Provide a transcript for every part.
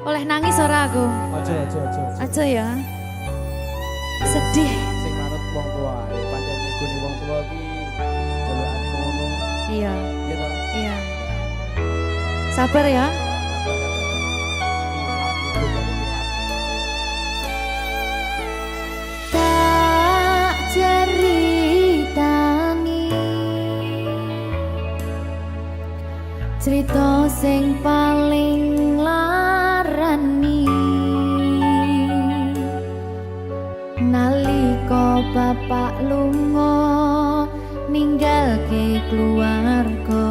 Oleh nangis ora aku? Aja ya. Sedih. Sing manut wong tua, pancen ngikuni wong tua ki jelekane ngono. Iya. Iya toh? Iya. Sabar ya. Tak ceritani cerita sing paling larani nalika bapak lunga ninggalke keluarga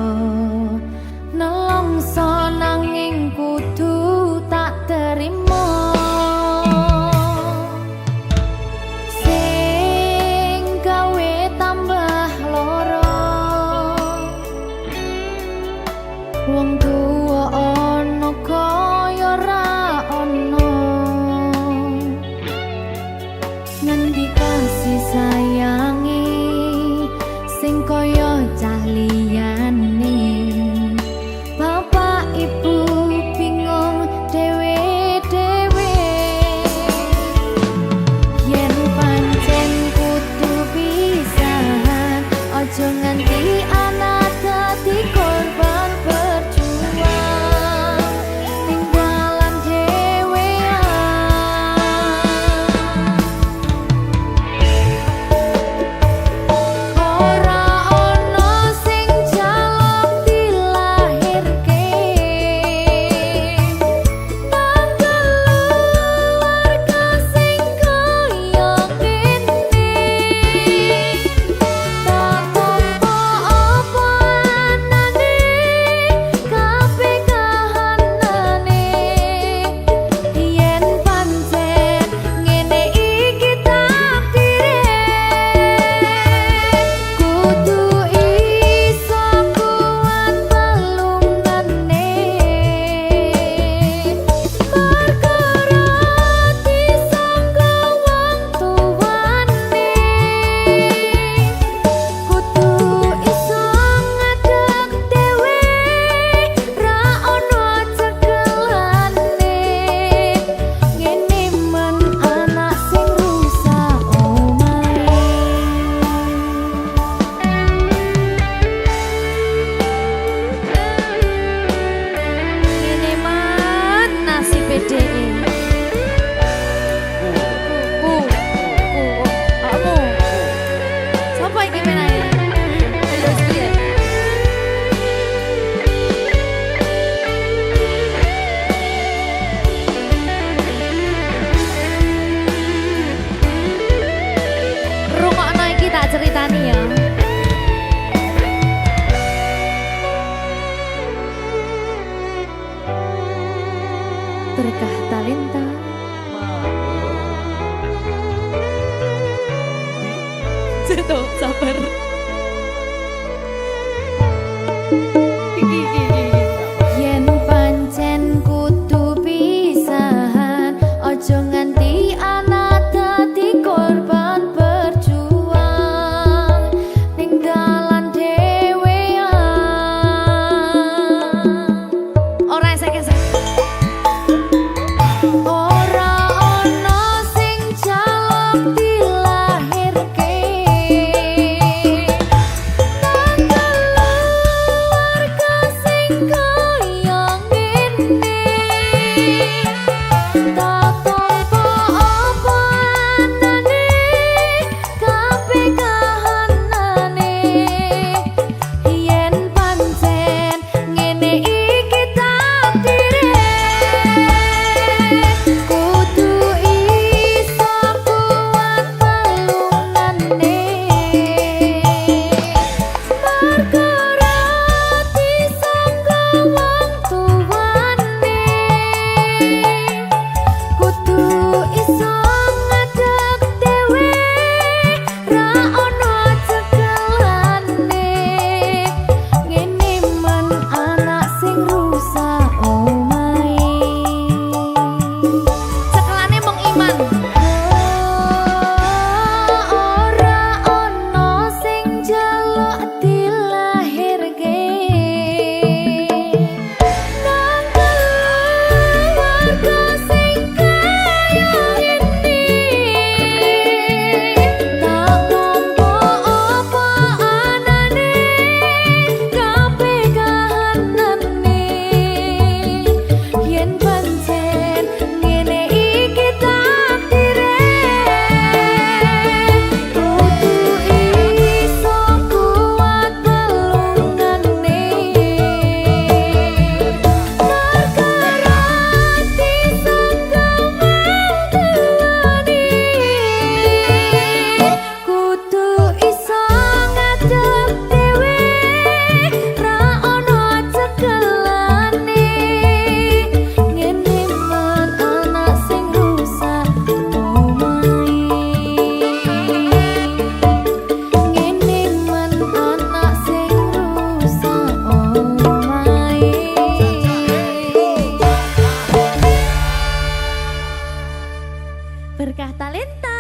nelongso nanging kudu tak terima sing gawe tambah loro wong tuwa ana kaya ra ana ngendi kasih sayangi sing kaya cah liyane bapak ibu bingung dewe-dewe yen pancen kudu pisahan aja nganti anak dadi korban berjuang ning dalan dhewean ora ana sing jaluk dilahirke tanggal keluarga sing kaya kene tak tampa apa anane kabeh kahanane yen pancen ngene iki takdire kudu iso kuat balungane perkara disangka wong tuwane kudu iso ngadeg dhewe ra ono cekelane ngene men anak sing rusak omahe ngene man nasib dhewe kamu siapa ini menanya terus dia rungokno iki tak ceritani ya berkah talenta Tuh, sabar. Yen pancen kudu pisahan, ojo nganti anak dadi korban berjuang ning dalan dhewean. Ora esek-esek. Ora ono sing jaluk dilahirke tanggal Berkah talenta.